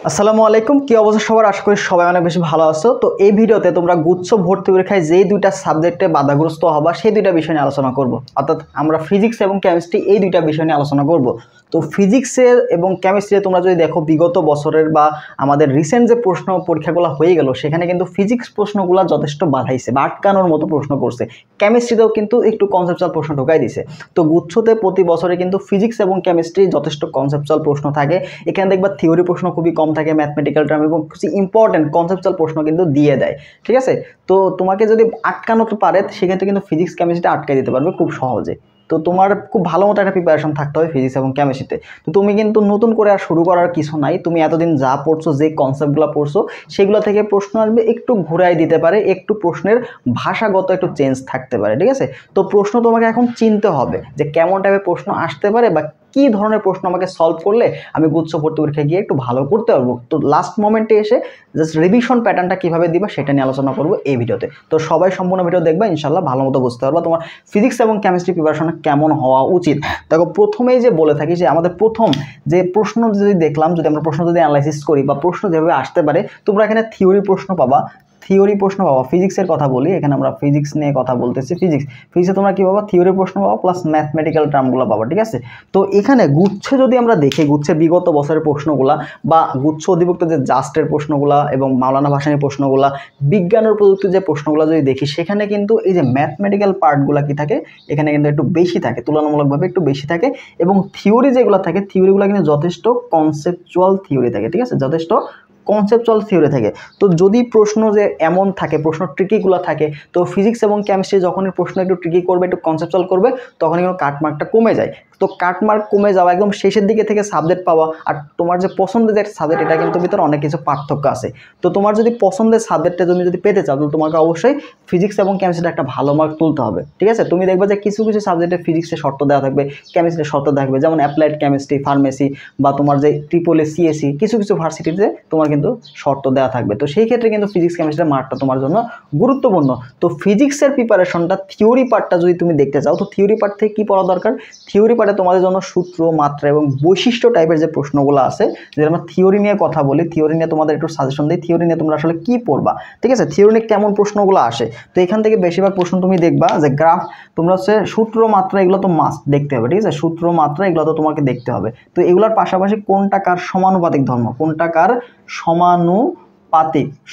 আসসালামু আলাইকুম, কি অবস্থা সবার? আশা করি সবাই অনেক বেশি ভালো আছো। তো এই ভিডিওতে তোমরা গুচ্ছ ভর্তি পরীক্ষায় যেই দুইটা সাবজেক্টে বাধাগ্রস্ত হবা সেই দুইটা বিষয় নিয়ে আলোচনা করব। অর্থাৎ আমরা ফিজিক্স এবং কেমিস্ট্রি এই দুইটা বিষয় নিয়ে আলোচনা করব। তো ফিজিক্সের এবং কেমিস্ট্রিতে তোমরা যদি দেখো বিগত বছরের বা আমাদের রিসেন্ট যে প্রশ্ন পরীক্ষাগুলো হয়ে গেল সেখানে কিন্তু ফিজিক্স প্রশ্নগুলো যথেষ্ট বাধাইছে বা আটকানোর মতো প্রশ্ন করছে। কেমিস্ট্রিতেও কিন্তু একটু কনসেপচুয়াল প্রশ্ন ঢোকাই দিছে। তো গুচ্ছতে প্রতি বছরে কিন্তু ফিজিক্স এবং কেমিস্ট্রি যথেষ্ট কনসেপচুয়াল প্রশ্ন থাকে। এখানে দেখবা থিওরি প্রশ্ন খুবই কম থাকে, ম্যাথমেটিক্যাল টার্ম এবং কিছু ইম্পর্টেন্ট কনসেপচুয়াল প্রশ্ন কিন্তু দিয়ে দেয়। ঠিক আছে, তো তোমাকে যদি আটকানো পারে সেক্ষেত্রে কিন্তু ফিজিক্স কেমিস্ট্রিটা আটকাই দিতে পারবে খুব সহজে। তো তোমার খুব ভালো মতো একটা প্রিপারেশন থাকতে হবে ফিজিক্স এবং কেমিস্ট্রিতে। তো তুমি কিন্তু নতুন করে আর শুরু করার কিছু নাই, তুমি এতদিন যা পড়ছো, যে কনসেপ্টগুলো পড়ছো সেগুলো থেকে প্রশ্ন আসবে, একটু ঘুরাই দিতে পারে, একটু প্রশ্নের ভাষাগত একটু চেঞ্জ থাকতে পারে। ঠিক আছে, তো প্রশ্ন তোমাকে এখন চিনতে হবে যে কেমন টাইপের প্রশ্ন আসতে পারে বা কি ধরনের প্রশ্ন আমাকে সলভ করলে আমি গুচ্ছ ভর্তি পরীক্ষায় গিয়ে একটু ভালো করতে পারবো। তো লাস্ট মোমেন্টে এসে জাস্ট রিভিশন প্যাটার্নটা কিভাবে দিবা সেটা নিয়ে আলোচনা করবো এই ভিডিওতে। তো সবাই সম্পূর্ণ ভিডিও দেখবা, ইনশাল্লাহ ভালো মতো বুঝতে পারবা তোমার ফিজিক্স এবং কেমিস্ট্রি প্রিপারেশন কেমন হওয়া উচিত। দেখো, প্রথমেই যে বলে থাকি যে আমাদের প্রথম যে প্রশ্ন যদি দেখলাম, যদি আমরা প্রশ্ন যদি অ্যানালাইসিস করি বা প্রশ্ন যেভাবে আসতে পারে, তোমরা এখানে থিওরি প্রশ্ন পাবা। ফিজিক্সের কথা বলি, এখানে আমরা ফিজিক্স নিয়ে কথা বলতেছি। ফিজিক্সে তোমরা কি পাবা? থিওরি প্রশ্ন পাবা প্লাস ম্যাথমেটিক্যাল টার্মগুলো পাবা। ঠিক আছে, তো এখানে গুচ্ছে যদি আমরা দেখি, গুচ্ছের বিগত বছরের প্রশ্নগুলা বা গুচ্ছ অধিভুক্ত যে জাস্টের প্রশ্নগুলা এবং মাওলানা ভাসানীর প্রশ্নগুলা, বিজ্ঞান ও প্রযুক্তির যে প্রশ্নগুলো যদি দেখি, সেখানে কিন্তু এই যে ম্যাথমেটিক্যাল পার্টগুলো কি থাকে, এখানে কিন্তু একটু বেশি থাকে, তুলনামূলকভাবে একটু বেশি থাকে। এবং থিওরি যেগুলো থাকে, থিওরিগুলো কিন্তু যথেষ্ট কনসেপচুয়াল থিওরি থাকে। ঠিক আছে, যথেষ্ট কনসেপচুয়াল থিওরি থাকে। তো যদি প্রশ্ন যে এমন থাকে, প্রশ্ন ট্রিকিগুলো থাকে, তো ফিজিক্স এবং কেমিস্ট্রি যখনই প্রশ্ন একটু ট্রিকি করবে, একটু কনসেপচুয়াল করবে, তখনই কিন্তু কাটমার্কটা কমে যায়। তো কাটমার্ক কমে যাওয়া, একদম শেষের দিকে থেকে সাবজেক্ট পাওয়া আর তোমার যে পছন্দের যে সাবজেক্ট, এটা কিন্তু ভিতরে অনেক কিছু পার্থক্য আছে। তো তোমার যদি পছন্দের সাবজেক্টটা তুমি যদি পেতে চাও, তাহলে তোমাকে অবশ্যই ফিজিক্স এবং কেমিস্ট্রিতে একটা ভালো মার্ক তুলতে হবে। ঠিক আছে, তুমি দেখবে যে কিছু কিছু সাবজেক্টে ফিজিক্সে শর্ত দেওয়া থাকবে, কেমিস্ট্রিতে শর্ত দেওয়া থাকবে, যেমন অ্যাপ্লাইড কেমিস্ট্রি, ফার্মেসি বা তোমার যে ট্রিপল সিএসসি, কিছু কিছু ভার্সিটিতে তোমার কিন্তু শর্ত দেওয়া থাকবে। তো সেই ক্ষেত্রে কিন্তু ফিজিক্স কেমিস্ট্রির মার্কটা তোমার জন্য গুরুত্বপূর্ণ। তো ফিজিক্সের প্রিপারেশনটা, থিওরি পার্টটা যদি তুমি দেখতে চাও, তো থিওরি পার্ট থেকে কী পড়া দরকার? থিওরি পার্টে তোমাদের জন্য সূত্র, মাত্রা এবং বৈশিষ্ট্য টাইপের যে প্রশ্নগুলো আছে, যদি আমরা থিওরি নিয়ে কথা বলি, থিওরি নিয়ে তোমাদের একটু সাজেশন দিই, থিওরি নিয়ে তোমরা আসলে কী পড়বা। ঠিক আছে, থিওরি নিয়ে কেমন প্রশ্নগুলো আসে, তো এখান থেকে বেশিরভাগ প্রশ্ন তুমি দেখবা যে গ্রাফ, তোমরা হচ্ছে সূত্র, মাত্রা এগুলো তো মাস্ট দেখতে হবে। ঠিক আছে, সূত্র, মাত্রা এগুলো তো তোমাকে দেখতে হবে। তো এগুলোর পাশাপাশি কোনটা কার সমানুপাতিক ধর্ম, কোনটা কার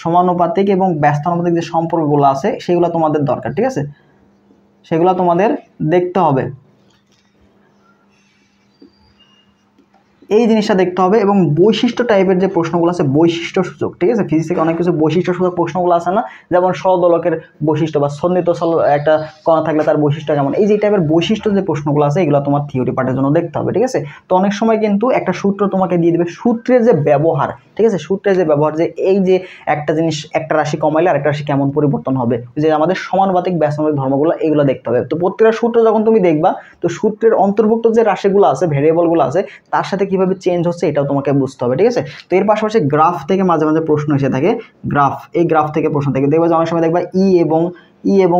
সমানুপাতিক এবং ব্যস্তানুপাতিক যে সম্পর্কগুলো আছে সেগুলো তোমাদের দরকার। ঠিক আছে, সেগুলো তোমাদের দেখতে হবে, এই জিনিসটা দেখতে হবে। এবং বৈশিষ্ট্য টাইপের যে প্রশ্নগুলো আছে, বৈশিষ্ট্য সূচক, ঠিক আছে, ফিজিক্স থেকে অনেক কিছু বৈশিষ্ট্য সূচক প্রশ্নগুলো আছে না, যেমন সরলদোলকের বৈশিষ্ট্য বা সন্নিহিত একটা কণা থাকলে তার বৈশিষ্ট্য কেমন, এই যে টাইপের বৈশিষ্ট্য যে প্রশ্নগুলো আছে, এগুলো তোমার থিওরি পার্টের জন্য দেখতে হবে। ঠিক আছে, তো অনেক সময় কিন্তু একটা সূত্র তোমাকে দিয়ে দেবে, সূত্রের যে ব্যবহার, ঠিক আছে, সূত্রের যে ব্যবহার, যে এই যে একটা জিনিস, একটা রাশি কমাইলে আরেকটা রাশি কেমন পরিবর্তন হবে, যে আমাদের সমানুপাতিক ব্যস্তানুপাতিক ধর্মগুলো, এগুলো দেখতে হবে। তো প্রত্যেকটা সূত্র যখন তুমি দেখবা, তো সূত্রের অন্তর্ভুক্ত যে রাশিগুলো আছে, ভেরিয়েবলগুলো আছে, তার সাথে কিভাবে চেঞ্জ হচ্ছে এটাও তোমাকে বুঝতে হবে। ঠিক আছে, তো এর পাশাপাশি গ্রাফ থেকে মাঝে মাঝে প্রশ্ন এসে থাকে। এই গ্রাফ থেকে প্রশ্ন থেকে দেখবা যে অনেক সময় দেখবা ই এবং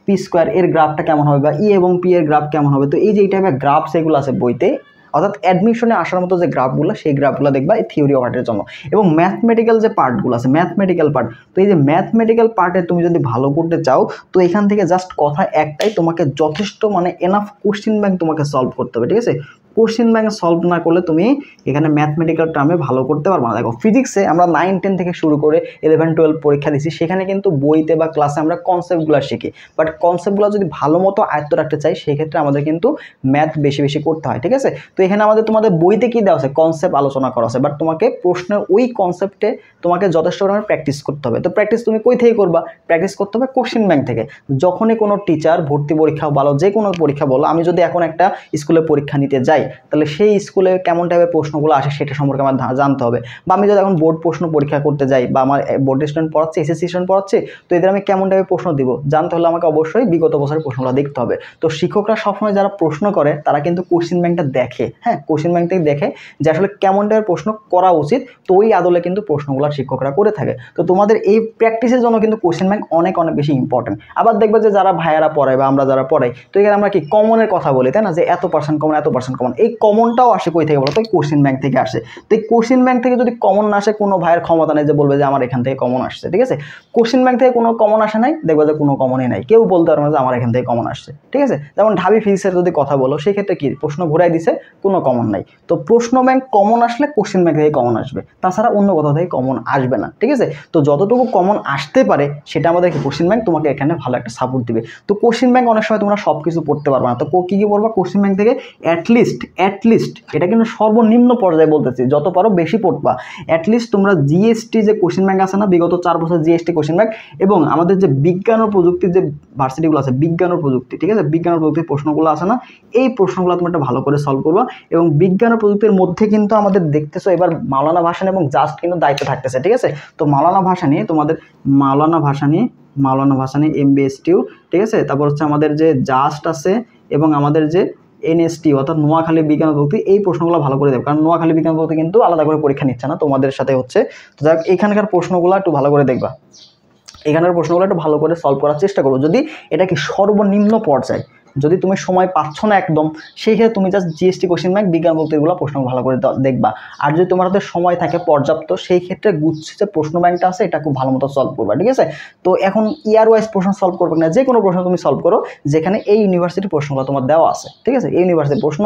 পি স্কোয়ার এর গ্রাফটা কেমন হবে, বা ই এবং পি এর গ্রাফ কেমন হবে। তো এই যে এই টাইপের গ্রাফ সেগুলো আছে বইতে, অর্থাৎ অ্যাডমিশনে আসার মতো যে গ্রাফগুলো, সেই গ্রাফগুলো দেখবা এই থিওরি পার্টের জন্য। এবং ম্যাথমেটিক্যাল যে পার্টগুলো আছে, ম্যাথমেটিক্যাল পার্ট, তো এই যে ম্যাথমেটিক্যাল পার্টে তুমি যদি ভালো করতে চাও, তো এখান থেকে জাস্ট কথা একটাই, তোমাকে যথেষ্ট এনাফ কোশ্চেন ব্যাংক তোমাকে সলভ করতে হবে। ঠিক আছে, কোশ্চেন ব্যাংক সলভ না করলে তুমি এখানে ম্যাথমেটিক্যাল টার্মে ভালো করতে পারবো না। দেখো, ফিজিক্সে আমরা 9-10 থেকে শুরু করে 11-12 পরীক্ষা দিচ্ছি, সেখানে কিন্তু বইতে বা ক্লাসে আমরা কনসেপ্টগুলো শিখি, বাট কনসেপ্টগুলো যদি ভালো মতো আয়ত্ত রাখতে চাই, সেক্ষেত্রে আমাদের কিন্তু ম্যাথ বেশি বেশি করতে হয়। ঠিক আছে, তো এখানে তোমাদের বইতে কি দেওয়া আছে, কনসেপ্ট আলোচনা করা আছে, বাট তোমাকে প্রশ্নের ওই কনসেপ্টে তোমাকে যথেষ্ট পরিমাণে প্র্যাকটিস করতে হবে। তো প্র্যাকটিস তুমি কই থেকে করবা? প্র্যাকটিস করতে হবে কোশ্চেন ব্যাংক থেকে। যখনই কোনো টিচার ভর্তি পরীক্ষা বলো, যে কোনো পরীক্ষা বলো, আমি যদি এখন একটা স্কুলে পরীক্ষা নিতে যাই, তাহলে সেই স্কুলে কেমন টাইপের প্রশ্নগুলো আসে সেটা সম্পর্কে আমার জানতে হবে। বা আমি যদি এখন বোর্ড প্রশ্ন পরীক্ষা করতে যাই, বা আমার বোর্ড স্টুডেন্ট পড়াচ্ছে, এসএসসি স্টুডেন্ট পড়াচ্ছে, তো এদের আমি কেমন টাইপের প্রশ্ন দিব জানতে হলে আমাকে অবশ্যই বিগত বছরের প্রশ্নগুলো দেখতে হবে। তো শিক্ষকরা সবসময় যারা প্রশ্ন করে, তারা কিন্তু কোশ্চেন ব্যাংকটা দেখে। হ্যাঁ, কোশ্চেন ব্যাংক থেকে দেখে যে আসলে কেমন টাইপের প্রশ্ন করা উচিত, তো ওই আদলে কিন্তু প্রশ্নগুলো শিক্ষকরা করে থাকে। তো তোমাদের এই প্র্যাকটিসের জন্য কিন্তু কোশ্চেন ব্যাংক অনেক অনেক বেশি ইম্পর্টেন্ট। আবার দেখবে যে যারা ভাইয়ারা পড়ায় বা আমরা যারা পড়াই, তো এখানে আমরা কি কমনের কথা বলি, তাই না, যে এত পার্সেন্ট কমন, এত পার্সেন্ট কমন। এই কমনটাও আসে কই থেকে বলো তো, কোশ্চেন ব্যাংক থেকে আসে। তো এই কোশ্চেন ব্যাংক থেকে যদি কমন না আসে, কোনো ভাইয়ের ক্ষমতা নেই যে বলবে যে আমার এখান থেকে কমন আসছে, ঠিক আছে। কোশ্চেন ব্যাংক থেকে কোনো কমন আসে নাই, দেখবে যে কোনো কমনই নাই, কেউ বলতে পারবে না যে আমার এখান থেকে কমন আসছে, ঠিক আছে। যেমন ঢাবি ফিজিক্সের যদি কথা বলো, সেই ক্ষেত্রে কি প্রশ্ন ঘুরাই দিছে, কোনো কমন নাই। তো প্রশ্ন ব্যাংক কমন আসলে কোশ্চেন ব্যাংক থেকে কমন আসবে, তাছাড়া অন্য কোথাও থেকে কমন আসবে না, ঠিক আছে। তো যতটুকু কমন আসতে পারে সেটা আমাদের কোশ্চেন ব্যাংক তোমাকে এখানে ভালো একটা সাপোর্ট দিবে। তো কোশ্চেন ব্যাংক অনেক সময় তোমরা সব কিছু পড়তে পারবে না, তো কী কী পড়বা কোশ্চেন ব্যাংক থেকে, অ্যাটলিস্ট এটা কিন্তু সর্বনিম্ন পর্যায়ে বলতেছি, যত পারো বেশি পড়বা। অ্যাটলিস্ট তোমরা জিএসটি যে কোশ্চেন ব্যাংক আছে না, বিগত 4 বছর জিএসটি কোশ্চেন ব্যাংক, এবং আমাদের যে বিজ্ঞান ও প্রযুক্তির যে ভার্সিটিগুলো আছে, বিজ্ঞান ও প্রযুক্তি, ঠিক আছে, বিজ্ঞান ও প্রযুক্তির প্রশ্নগুলো আছে না, এই প্রশ্নগুলো তোমরা একটা ভালো করে সলভ করবা। এবং বিজ্ঞান ও প্রযুক্তির মধ্যে কিন্তু আমাদের দেখতেছো এবার মাওলানা ভাসানী এবং জাস্ট কিন্তু দায়িত্ব থাকতেছে, ঠিক আছে। তো মাওলানা ভাসানী তোমাদের মাওলানা ভাসানী MBSTU, ঠিক আছে। তারপর হচ্ছে আমাদের যে জাস্ট আছে এবং আমাদের যে NST অর্থাৎ নোয়াখালী বিজ্ঞান ও প্রযুক্তি, এই প্রশ্নগুলো ভালো করে দেবে, কারণ নোয়াখালী বিজ্ঞান ও প্রযুক্তি কিন্তু আলাদা করে পরীক্ষা নিচ্ছে না তোমাদের সাথে হচ্ছে। তো যাই হোক, এখানকার প্রশ্নগুলো একটু ভালো করে দেখবা, এখানের প্রশ্নগুলো একটু ভালো করে সলভ করার চেষ্টা করো। যদি এটা কি সর্বনিম্ন পর্যায়ে, যদি তুমি সময় পাচ্ছ না একদম, সেই ক্ষেত্রে তুমি জাস্ট জিএসটি কোশ্চেন ব্যাংক, বিজ্ঞান প্রযুক্তিগুলো প্রশ্ন ভালো করে দেখবা। আর যদি তোমার হাতে সময় থাকে পর্যাপ্ত, সেই ক্ষেত্রে গুচ্ছে যে প্রশ্ন ব্যাংকটা আছে এটা খুব ভালো মতো সলভ করবা, ঠিক আছে। তো এখন ইয়ার ওয়াইজ প্রশ্ন সলভ করবে না, যে কোনো প্রশ্ন তুমি সলভ করো যেখানে এই ইউনিভার্সিটির প্রশ্নগুলো তোমার দেওয়া আছে, ঠিক আছে। এই ইউনিভার্সিটির প্রশ্ন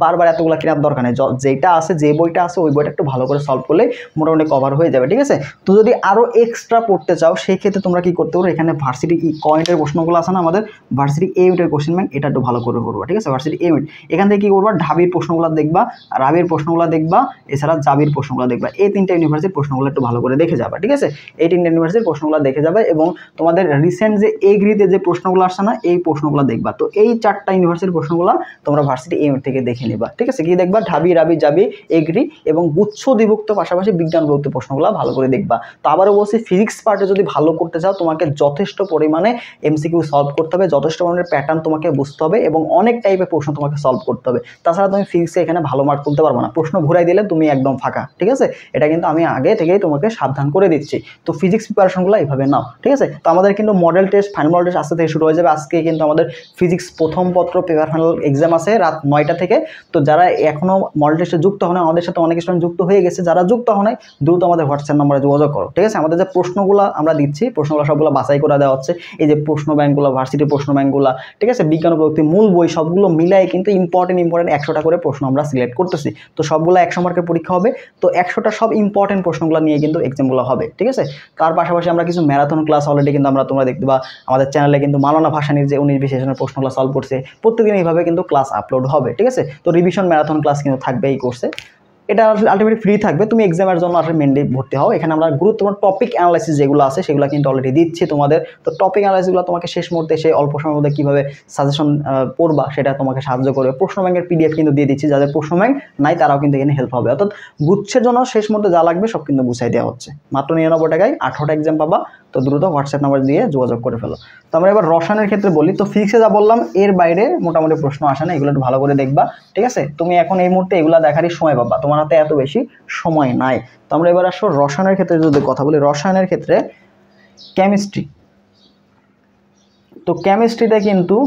বারবার এতগুলো কেনার দরকার নেই, যেটা আছে, যে বইটা আছে ওই বইটা একটু ভালো করে সলভ করলেই মোটামুটি কভার হয়ে যাবে, ঠিক আছে। তো যদি আরও এক্সট্রা পড়তে চাও, সেই ক্ষেত্রে তোমরা কি করতে পারো, এখানে ভার্সিটি কয়েন্টের প্রশ্নগুলো আছে না, আমাদের ভার্সিটি এ ইউনিটের কোশ্চেন ব্যাংক, এটা একটু ভালো করে করবা, ঠিক আছে। ভার্সিটি এ ইউনিট, এখান থেকে কি করবা, ঢাবির প্রশ্নগুলো দেখবা, রাবির প্রশ্নগুলো দেখবা, এছাড়া জাবির প্রশ্নগুলো দেখবা। এই 3টা ইউনিভার্সিটির প্রশ্নগুলো একটু ভালো করে দেখে যাবা, ঠিক আছে। এই 3টা ইউনিভার্সিটির প্রশ্নগুলো দেখে যাবে এবং তোমাদের রিসেন্ট যে এগ্রিতে যে প্রশ্নগুলো আসছে না, এই প্রশ্নগুলো দেখবা। তো এই 4টা ইউনিভার্সিটির প্রশ্নগুলো তোমরা ভার্সিটি এ ইউনিট থেকে দেখে নিবা, ঠিক আছে। কি দেখবা, ঢাবি, রাবি, জাবি, এগ্রি এবং গুচ্ছ দ্বিভুক্ত পাশাপাশি বিজ্ঞান প্রযুক্তি প্রশ্নগুলো ভালো করে দেখবা। তো আবারও বলছি, ফিজিক্স পার্টে যদি ভালো করতে চাও, তোমাকে যথেষ্ট পরিমাণে MCQ সলভ করতে হবে, যথেষ্ট পরিমাণের প্যাটার্ন তোমাকে বুঝতে হবে এবং অনেক টাইপের প্রশ্ন তোমাকে সলভ করতে হবে। তাছাড়া তুমি ফিজিক্সে এখানে ভালো মার্ক তুলতে পারবে না, প্রশ্ন ঘুরাই দিলে তুমি একদম ফাঁকা, ঠিক আছে। এটা কিন্তু আমি আগে থেকেই তোমাকে সাবধান করে দিচ্ছি। তো ফিজিক্স প্রিপারেশনগুলো এইভাবে নাও, ঠিক আছে। তো আমাদের কিন্তু model test, final model test আজকে থেকে শুরু হয়ে যাবে। আজকে কিন্তু আমাদের ফিজিক্স প্রথম পত্র পেপার ফাইনাল এক্সাম আছে রাত 9টা থেকে। তো যারা এখনও মডেল টেস্টে যুক্ত হয় না, আমাদের সাথে অনেক স্টুডেন্ট যুক্ত হয়ে গেছে, যারা যুক্ত হয় নাই দ্রুত আমাদের হোয়াটসঅ্যাপ নম্বরে যোগাযোগ করো, ঠিক আছে। আমাদের যে প্রশ্নগুলো আমরা দিচ্ছি, প্রশ্নগুলো সবগুলো বাছাই করে দেওয়া হচ্ছে, এই যে প্রশ্ন ব্যাংকগুলো, ভার্সিটির প্রশ্ন ব্যাংকগুলো, ঠিক আছে, বিজ্ঞান প্রযুক্তি মূল বই সবগুলো মিলাই কিন্তু ইম্পর্টেন্ট 100টা করে প্রশ্ন আমরা সিলেক্ট করতেছি। তো সবগুলো 100 মার্কের পরীক্ষা হবে। তো 100টা সব ইম্পর্টেন্ট প্রশ্নগুলো নিয়ে কিন্তু এক্সামগুলো হবে, ঠিক আছে। তার পাশাপাশি আমরা কিছু ম্যারাথন ক্লাস অলরেডি কিন্তু তোমরা দেখতে বা আমাদের চ্যানেলে কিন্তু মাওলানা ভাসানীর যে 19-20 সেশনের প্রশ্নগুলো সলভ করছে, প্রত্যেকদিন এইভাবে কিন্তু ক্লাস আপলোড হবে, ঠিক আছে। তো রিভিশন ম্যারাথন ক্লাস কিন্তু থাকবে এই কোর্সে, এটা আলটিমেটলি ফ্রি থাকবে। তুমি এক্সামের জন্য আসলে মেনলি ভর্তি হও। এখানে আমরা গুরুত্বপূর্ণ টপিক অ্যানালাইসিস যেগুলো আছে সেগুলো কিন্তু অলরেডি দিচ্ছি তোমাদের। তো টপিক অ্যানালাইসিসগুলো তোমাকে শেষ মুহূর্তে সেই অল্প সময়ের মধ্যে কীভাবে সাজেশন পড়বা সেটা তোমাকে সাহায্য করবে। প্রশ্ন ব্যাংকের PDF কিন্তু দিয়ে দিচ্ছি, যাদের প্রশ্ন ব্যাংক নাই তারাও কিন্তু এখানে হেল্প হবে। অর্থাৎ গুচ্ছের জন্য শেষ মুহূর্তে যা লাগবে সব কিন্তু গুছাই দেওয়া হচ্ছে। মাত্র 99 টাকায় 18টা এক্সাম পাবা। তো দ্রুত হোয়াটসঅ্যাপ নাম্বার দিয়ে যোগাযোগ করে ফেলো। তো আমরা এবার রসায়নের ক্ষেত্রে বলি। তো ফিজিক্সে যা বললাম এর বাইরে মোটামুটি প্রশ্ন আসে না, এগুলো একটু ভালো করে দেখবা, ঠিক আছে। তুমি এখন এই মুহূর্তে এগুলো দেখারই সময় পাবা, তোমার হাতে এত বেশি সময় নাই। তো আমরা এবার আসো রসায়নের ক্ষেত্রে যদি কথা বলি, রসায়নের ক্ষেত্রে কেমিস্ট্রি। তো কেমিস্ট্রিটা কিন্তু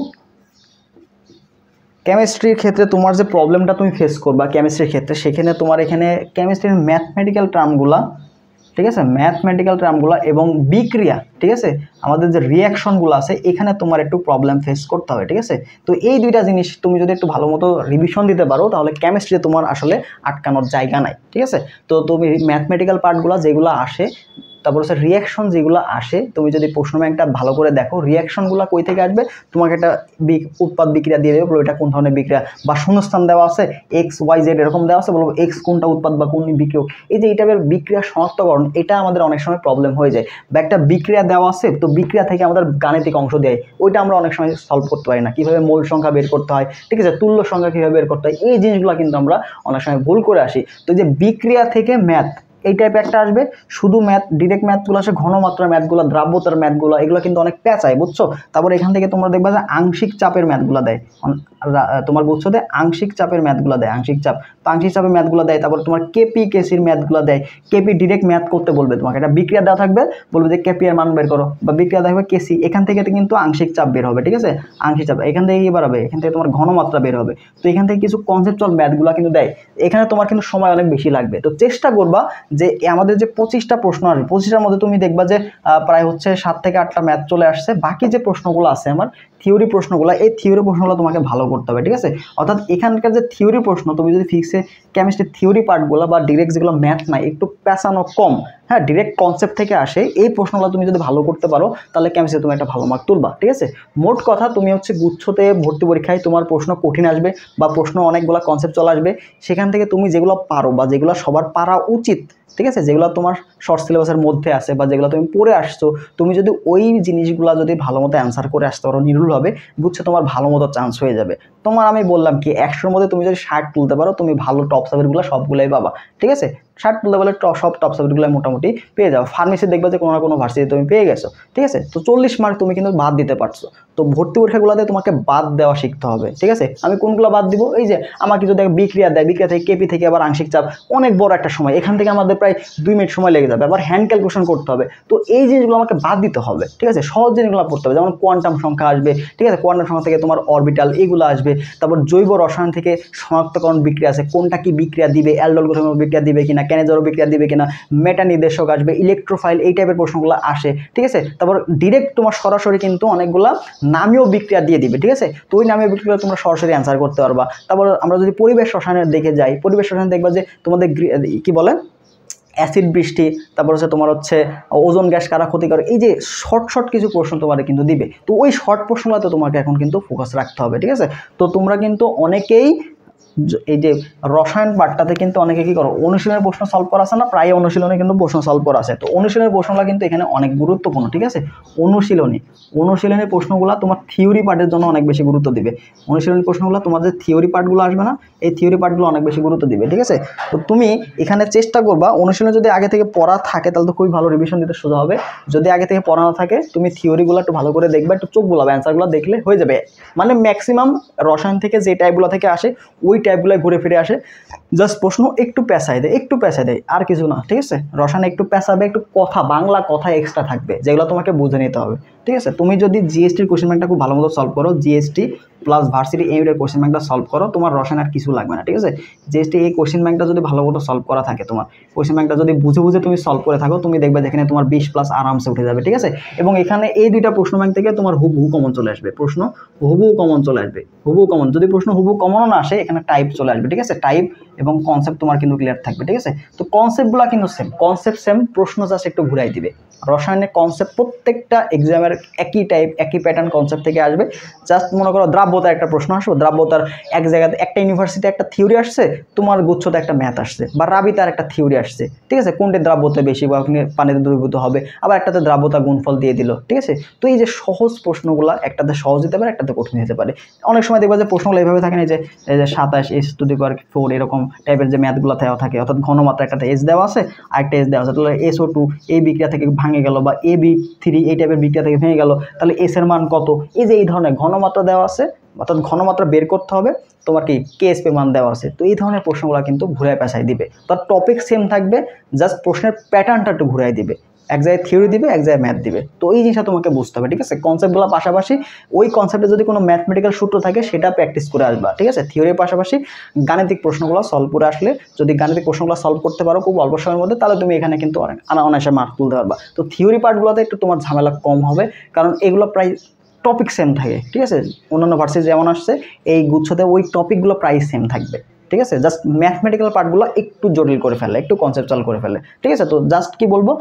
কেমিস্ট্রির ক্ষেত্রে তোমার যে প্রবলেমটা তুমি ফেস করবা কেমিস্ট্রির ক্ষেত্রে, সেখানে তোমার এখানে কেমিস্ট্রির ম্যাথমেটিক্যাল টার্মগুলা, ঠিক আছে, ম্যাথমেটিক্যাল টার্মগুলো এবং বিক্রিয়া, ঠিক আছে, আমাদের যে রিয়াকশনগুলো আছে এখানে তোমার একটু প্রবলেম ফেস করতে হবে, ঠিক আছে। তো এই দুইটা জিনিস তুমি যদি একটু ভালো মতো রিভিশন দিতে পারো তাহলে কেমিস্ট্রিতে তোমার আসলে আটকানোর জায়গা নাই, ঠিক আছে। তো তুমি ম্যাথমেটিক্যাল পার্টগুলো যেগুলো আসে, তারপর হচ্ছে রিয়াকশন যেগুলো আসে, তুমি যদি প্রশ্ন ব্যাংকটা ভালো করে দেখো রিয়াকশনগুলো কই থেকে আসবে, তোমাকে একটা উৎপাদ বিক্রিয়া দিয়ে দেবে, বলবো এটা কোন ধরনের বিক্রিয়া, বা শূন্যস্থান দেওয়া আছে XYZ এরকম দেওয়া আছে, বলবো X কোনটা উৎপাদ বা কোন বিক্রিয়ক। এই যে এই টাইপের বিক্রিয়া শনাক্তকরণ, এটা আমাদের অনেক সময় প্রবলেম হয়ে যায়। বা একটা বিক্রিয়া দেওয়া আছে, তো বিক্রিয়া থেকে আমাদের গাণিতিক অংশ দেয়, ওইটা আমরা অনেক সময় সলভ করতে পারি না, কীভাবে মোল সংখ্যা বের করতে হয়, ঠিক আছে, তুল্য সংখ্যা কীভাবে বের করতে হয়, এই জিনিসগুলো কিন্তু আমরা অনেক সময় ভুল করে আসি। তো যে বিক্রিয়া থেকে ম্যাথ এই টাইপের একটা আসবে, শুধু ম্যাথ, ডিরেক্ট ম্যাথগুলো আসে, ঘনমাত্রার ম্যাথগুলো, দ্রাব্যতার ম্যাথগুলো, এগুলো কিন্তু অনেক প্যাঁচায়, বুঝছো। তারপর এখান থেকে তোমরা দেখবা যে আংশিক চাপের ম্যাথগুলো দেয়, তোমার গুচ্ছতে আংশিক চাপের ম্যাথগুলো দেয়, আংশিক চাপ, তো আংশিক চাপের ম্যাথগুলো দেয়। তারপর তোমার কেপি কেসির ম্যাথগুলো দেয়। কেপি ডিরেক্ট ম্যাথ করতে বলবে তোমাকে, একটা বিক্রিয়া দেওয়া থাকবে, বলবে যে কেপি এর মান বের করো, বা বিক্রিয়া থাকবে কেসি, এখান থেকে কিন্তু আংশিক চাপ বের হবে, ঠিক আছে, আংশিক চাপ এখান থেকে কি বের হবে, এখান থেকে তোমার ঘনমাত্রা বের হবে। তো এখান থেকে কিছু কনসেপচুয়াল ম্যাথগুলো কিন্তু দেয়, এখানে তোমার কিন্তু সময় অনেক বেশি লাগবে। তো চেষ্টা করবা যে আমাদের যে 25টা প্রশ্ন আসবে, 25টার মধ্যে তুমি দেখবা যে প্রায় হচ্ছে 7 থেকে 8টা ম্যাথ চলে আসছে। বাকি যে প্রশ্নগুলো আছে আমার থিওরি প্রশ্নগুলো, এই থিওরি প্রশ্নগুলো তোমাকে ভালো করতে হবে, ঠিক আছে। অর্থাৎ এখানকার যে থিওরি প্রশ্ন, তুমি যদি ফিজিক্সে কেমিস্ট্রি থিওরি পার্টগুলো বা ডিরেক্ট যেগুলো ম্যাথ নাই, একটু পেঁচানো কম, হ্যাঁ, ডিরেক্ট কনসেপ্ট থেকে আসে, এই প্রশ্নগুলো তুমি যদি ভালো করতে পারো তাহলে কেমিস্ট্রি তুমি একটা ভালো মার্ক তুলবা, ঠিক আছে। মোট কথা তুমি হচ্ছে গুচ্ছতে ভর্তি পরীক্ষায় তোমার প্রশ্ন কঠিন আসবে বা প্রশ্ন অনেকগুলো কনসেপ্ট চলে আসবে, সেখান থেকে তুমি যেগুলো পারো বা যেগুলো সবার পারা উচিত, ঠিক আছে, যেগুলো তোমার শর্ট সিলেবাসের মধ্যে আছে বা যেগুলো তুমি পড়ে আসছো, তুমি যদি ওই জিনিসগুলো যদি ভালো মতো অ্যান্সার করে আসতে পারো নির্ভুলভাবে, বুঝছো, তোমার ভালো মতো চান্স হয়ে যাবে। তোমার আমি বললাম কি 100-র মধ্যে তুমি যদি 60 তুলতে পারো, তুমি ভালো টপ সাবজেক্টগুলো সবগুলোই পাবা, ঠিক আছে। 60 তুলতে পারলে সব টপ সাবজেক্টগুলো মোটামুটি পেয়ে যাও। ফার্মেসি দেখবে যে কোনো না কোনো ভার্সিটি তুমি পেয়ে গেছো, ঠিক আছে। তো 40 মার্ক তুমি কিন্তু বাদ দিতে পারছো। তো ভর্তি পরীক্ষাগুলোতে তোমাকে বাদ দেওয়া শিখতে হবে, ঠিক আছে। আমি কোনগুলো বাদ দিব, এই যে আমাকে যদি বিক্রিয়া দেয়, বিক্রিয়া থেকে কেপি থেকে আবার আংশিক চাপ, অনেক বড় একটা সময়, এখান থেকে আমাদের প্রায় 2 মিনিট সময় লেগে যাবে, আবার হ্যান্ড ক্যালকুলেশন করতে হবে। তো এই জিনিসগুলো আমাকে বাদ দিতে হবে, ঠিক আছে। সহজ জিনিসগুলো পড়তে হবে, যেমন কোয়ান্টাম সংখ্যা আসবে, ঠিক আছে, কোয়ান্টাম সংখ্যা থেকে তোমার অরবিটাল এগুলো আসবে। তারপর জৈব রসায়ন থেকে শনাক্তকরণ বিক্রিয়া আছে, কোনটা কি বিক্রিয়া দিবে, অ্যালডল গঠন বিক্রিয়া দিবে কিনা, ক্যানেজারো বিক্রিয়া দিবে কিনা, মেটা নির্দেশক আসবে, ইলেকট্রোফাইল, এই টাইপের প্রশ্নগুলো আসে, ঠিক আছে। তারপর ডিরেক্ট তোমার সরাসরি কিন্তু অনেকগুলা নামীয় বিক্রিয়া দিয়ে দিবে, ঠিক আছে। তো ওই নামীয় বিক্রিয়া তোমরা সরাসরি অ্যান্সার করতে পারবা। তারপর আমরা যদি পরিবেশ রসায়নের দিকে যাই, পরিবেশ রসায়ন দেখবা যে তোমাদের কি বলে অ্যাসিড বৃষ্টি, তারপর হচ্ছে তোমার হচ্ছে ওজোন গ্যাস কারা ক্ষতিকর, এই যে শর্ট কিছু প্রশ্ন তোমার কিন্তু দিবে। তো ওই শর্ট প্রশ্নগুলোতে তোমাকে এখন কিন্তু ফোকাস রাখতে হবে, ঠিক আছে। তো তোমরা কিন্তু অনেকেই এই যে রসায়ন পাঠটাতে কিন্তু অনেকে কি করো, অনুশীলনের প্রশ্ন সলভ করা আছে না, প্রায় অনুশীলনে কিন্তু প্রশ্ন সলভ করা আছে। তো অনুশীলনের প্রশ্নগুলো কিন্তু এখানে অনেক গুরুত্বপূর্ণ, ঠিক আছে। অনুশীলনের প্রশ্নগুলো তোমার থিওরি পার্টের জন্য অনেক বেশি গুরুত্ব দিবে। অনুশীলনের প্রশ্নগুলো তোমার যে থিওরি পার্টগুলো আসবে না, এই থিওরি পার্টগুলো অনেক বেশি গুরুত্ব দিবে, ঠিক আছে। তো তুমি এখানে চেষ্টা করবা, অনুশীলনে যদি আগে থেকে পড়া থাকে তাহলে তো খুবই ভালো, রিভিশন দিতে সোজা হবে। যদি আগে থেকে পড়া না থাকে, তুমি থিওরিগুলো একটু ভালো করে দেখবে, একটু চোখ বুলাবে, অ্যান্সারগুলো দেখলে হয়ে যাবে। মানে ম্যাক্সিমাম রসায়ন থেকে যে টাইপগুলো থেকে আসে ওই টাইপগুলো ঘুরে ফিরে আসে, জাস্ট প্রশ্ন একটু পেঁচায় দেয়, আর কিছু না, ঠিক আছে। রসায়নে একটু পেঁচাবে, একটু কথা, বাংলা কথা এক্সট্রা থাকবে, যেগুলো তোমাকে বুঝে নিতে হবে, ঠিক আছে। তুমি যদি জিএসটির কোশ্চেন ব্যাংকটা খুব ভালো মতো সলভ করো, জিএসটি প্লাস ভার্সিটি এই কোশ্চেন ব্যাংকটা সলভ করো, তোমার রসায়ন আর কিছু লাগবে না, ঠিক আছে। জিএসটি এই কোশ্চেন ব্যাংকটা যদি ভালো মতো সলভ করা থাকে, তোমার কোশ্চেন ব্যাংকটা যদি বুঝে তুমি সলভ করে থাকো, তুমি দেখবে যেখানে তোমার 20+ আরামসে উঠে যাবে, ঠিক আছে। এবং এখানে এই দুইটা প্রশ্ন ব্যাংক থেকে তোমার হুবহু কমন চলে আসবে, প্রশ্ন হুবহু কমন চলে আসবে, হুবহু কমন। যদি প্রশ্ন হুবহু কমনও না আসে, এখানে টাইপ চলে আসবে, ঠিক আছে। টাইপ এবং কনসেপ্ট তোমার কিন্তু ক্লিয়ার থাকবে, ঠিক আছে। তো কনসেপ্টগুলো কিন্তু সেম, প্রশ্ন জাস্ট একটু ঘুরাই দিবে। রসায়নের কনসেপ্ট প্রত্যেকটা এক্সামের একই টাইপ, একই প্যাটার্ন কনসেপ্ট থেকে আসবে। জাস্ট মনে করো দ্রাব্যতার একটা প্রশ্ন আসবে, দ্রাব্যতার এক জায়গাতে একটা ইউনিভার্সিটি একটা থিওরি আসছে, তোমার গুচ্ছতে একটা ম্যাথ আসছে, বা রাবিতার একটা থিওরি আসছে, ঠিক আছে, কোনটি দ্রাব্যতা বেশি বা পানিতে দ্রবীভূত হবে, আবার একটাতে দ্রাব্যতা গুণফল দিয়ে দিল, ঠিক আছে। তো এই যে সহজ প্রশ্নগুলো, একটাতে সহজ হতে পারে, একটাতে কঠিন হতে পারে। অনেক সময় দেখবা যে প্রশ্নগুলো এইভাবে থাকে না, যে 27s⁴ এরকম টাইপের যে ম্যাথগুলো দেওয়া থাকে, অর্থাৎ ঘনমাত্রা একটাতে এস দেওয়া আছে, আরেকটা এস দেওয়া আছে, তাহলে SO2 এই বিক্রিয়া থেকে ভাঙে গেল, বা AB3 এই টাইপের বিক্রিয়া থেকে ভেঙে গেল, তাহলে এস এর মান কত, এই যে এই ধরনের ঘনমাত্রা দেওয়া আছে, অর্থাৎ ঘনমাত্রা বের করতে হবে, তোমার কি KSP মান দেওয়া আছে। তো এই ধরনের প্রশ্নগুলো কিন্তু ঘুরায় পেঁচাই দিবে। তার টপিক সেম থাকবে, জাস্ট প্রশ্নের প্যাটার্নটা একটু ঘুরাই দিবে, এক জায়গায় থিওরি দিবে, এক জায়গায় ম্যাথ দিবে। তো এই জিনিসটা তোমাকে বুঝতে হবে, ঠিক আছে। কনসেপ্টগুলো পাশাপাশি, ওই কনসেপ্টে যদি কোনো ম্যাথমেটিক্যাল সূত্র থাকে সেটা প্র্যাকটিস করে আসবা, ঠিক আছে। থিওরির পাশাপাশি গাণিতিক প্রশ্নগুলো সলভ করে আসলে, যদি গাণিতিক প্রশ্নগুলো সলভ করতে পারো খুব অল্প সময়ের মধ্যে, তাহলে তুমি এখানে কিন্তু অনায়াসে মার্ক তুলতে পারবা। তো থিওরি পার্টগুলোতে একটু তোমার ঝামেলা কম হবে, কারণ এগুলো প্রায় টপিক সেম থাকে, ঠিক আছে। অন্যান্য ভার্সিটি যেমন আসছে, এই গুচ্ছতে ওই টপিকগুলো প্রায় সেম থাকবে, ঠিক আছে। জাস্ট ম্যাথমেটিক্যাল পার্টগুলো একটু জটিল করে ফেলে, একটু কনসেপচুয়াল করে ফেলে, ঠিক আছে। তো জাস্ট কি বলবো,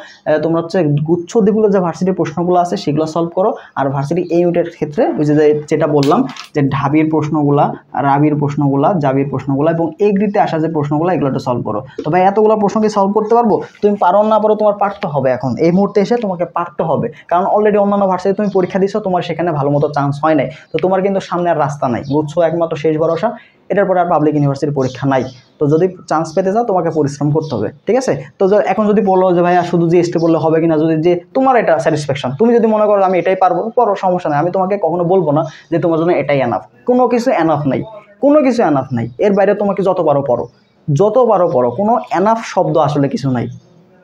তোমরা হচ্ছে গুচ্ছ দিকগুলো যে ভার্সিটির প্রশ্নগুলো আছে সেগুলো সলভ করো, আর ভার্সিটি এই ইউনিটের ক্ষেত্রে ওই যেটা বললাম, যে ঢাবির প্রশ্নগুলা, রাবির প্রশ্নগুলা, জাবির প্রশ্নগুলো এবং এগ্রিতে আসা যে প্রশ্নগুলো, এগুলো একটু সলভ করো। তো ভাই এতগুলো প্রশ্নকে সলভ করতে পারবো, তুমি পারো না পারো, তোমার পারতে হবে, এখন এই মুহূর্তে এসে তোমাকে পারতে হবে, কারণ অলরেডি অন্যান্য ভার্সিটি তুমি পরীক্ষা দিছো, তোমার সেখানে ভালো মতো চান্স হয় নাই। তো তোমার কিন্তু সামনে আর রাস্তা নাই, গুচ্ছ একমাত্র শেষ ভরসা। এটার পরে আর পাবলিক ইউনিভার্সিটির পরীক্ষা নাই। তো যদি চান্স পেতে চাও তোমাকে পরিশ্রম করতে হবে, ঠিক আছে। তো এখন যদি বলো যে ভাইয়া শুধু জিএসটি পড়লে হবে কিনা, যদি যে তোমার এটা স্যাটিসফ্যাকশন, তুমি যদি মনে করো আমি এটাই পারবো, পড়ো, সমস্যা নেই। আমি তোমাকে কখনো বলবো না যে তোমার জন্য এটাই এনাফ, কোনো কিছু এনাফ নাই, কোনো কিছু এনাফ নাই। এর বাইরে তোমাকে যত পারো পড়ো, যত পারো পড়ো, কোনো এনাফ শব্দ আসলে কিছু নাই।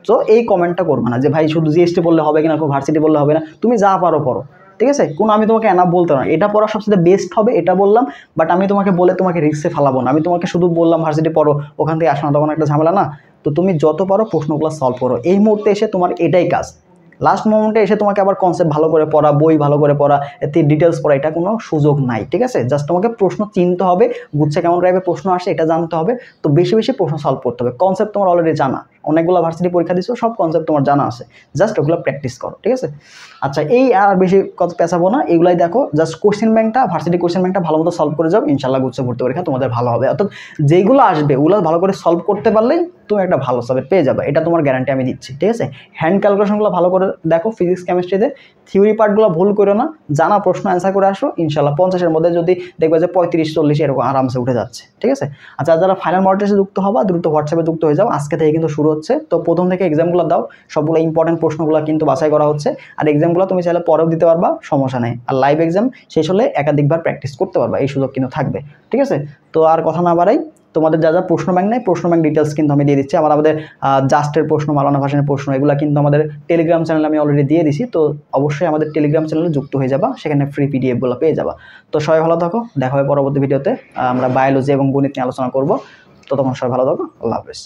তো এই কমেন্টটা করবে না যে ভাই শুধু জিএসটি বললে হবে কিনা, কোনো ভার্সিটি বললে হবে না, তুমি যা পারো পড়ো, ঠিক আছে। কোনো আমি তোমাকে এনাফ বলতে না, এটা পড়া সবচেয়ে বেস্ট হবে এটা বললাম, বাট আমি তোমাকে বলে তোমাকে রিস্কে ফালাবো না। আমি তোমাকে শুধু বললাম ভার্সিটি পড়ো, ওখান থেকে আসো না, তখন একটা ঝামেলা না। তো তুমি যত পারো প্রশ্নগুলো সলভ করো। এই মুহূর্তে এসে তোমার এটাই কাজ। লাস্ট মোমেন্টে এসে তোমাকে আবার কনসেপ্ট ভালো করে পড়া, বই ভালো করে পড়া, এতে ডিটেলস পড়া, এটা কোনো সুযোগ নাই, ঠিক আছে। জাস্ট তোমাকে প্রশ্ন চিনতে হবে, গুচ্ছে কেমন টাইপের প্রশ্ন আসে এটা জানতে হবে। তো বেশি বেশি প্রশ্ন সলভ করতে হবে। কনসেপ্ট তোমার অলরেডি জানা, অনেকগুলো ভার্সিটি পরীক্ষা দিচ্ছ, সব কনসেপ্ট তোমার জানা আছে, জাস্ট ওগুলো প্র্যাকটিস করো, ঠিক আছে। আচ্ছা, এই আর বেশি কত পেঁচাবো না, এগুলাই দেখো। জাস্ট কোশ্চেন ব্যাংকটা, ভার্সিটি কোশ্চেন ব্যাংকটা ভালো মতো সলভ করে যাও, ইনশাল্লাহ গুচ্ছে ভর্তি পরীক্ষা তোমাদের ভালো হবে। অর্থাৎ যেগুলো আসবে ওগুলো ভালো করে সলভ করতে পারলেই তুমি একটা ভালো সাবজেক্ট পেয়ে যাবে, এটা তোমার গ্যারান্টি আমি দিচ্ছি, ঠিক আছে। হ্যান্ড ক্যালকুলেশনগুলো ভালো করে দেখো, ফিজিক্স কেমিস্ট্রিতে থিওরি পার্টগুলো ভুল করো না, জানা প্রশ্ন অ্যান্সার করে আসো, ইনশাল্লাহ 50-এর মধ্যে যদি দেখবে যে 35-40 এরকম আরামসে উঠে যাচ্ছে, ঠিক আছে। আচ্ছা, যারা ফাইনাল মক টেস্টে যুক্ত হবা দ্রুত হোয়াটসঅ্যাপে যুক্ত হয়ে যাও, আজকে থেকে কিন্তু শুরু হচ্ছে। তো প্রথম থেকে এক্সামগুলো দাও, সবগুলো ইম্পর্টেন্ট প্রশ্নগুলো কিন্তু বাছাই করা হচ্ছে। আর এক্সামগুলো তুমি চাইলে পরেও দিতে পারবা, সমস্যা নেই। আর লাইভ এক্সাম শেষ হলে একাধিকবার প্র্যাকটিস করতে পারবা, এই সুযোগ কিন্তু থাকবে, ঠিক আছে। তো আর কথা না বাড়াই, তোমাদের যা যা প্রশ্ন ব্যাংক নেই, প্রশ্ন ব্যাংক ডিটেলস কিন্তু আমি দিয়ে দিচ্ছি। আমাদের জাস্টের প্রশ্ন, মাওলানা ভাসানের প্রশ্ন, এগুলো কিন্তু আমাদের টেলিগ্রাম চ্যানেলে আমি অলরেডি দিয়ে দিছি। তো অবশ্যই আমাদের টেলিগ্রাম চ্যানেলে যুক্ত হয়ে যাবা, সেখানে ফ্রি পিডিএফগুলো পেয়ে যাবা। তো সবাই ভালো থাকো, দেখা হবে পরবর্তী ভিডিওতে। আমরা বায়োলজি এবং গণিত নিয়ে আলোচনা করবো। ততক্ষণ সবাই ভালো থাকো, আল্লাহ হাফেজ।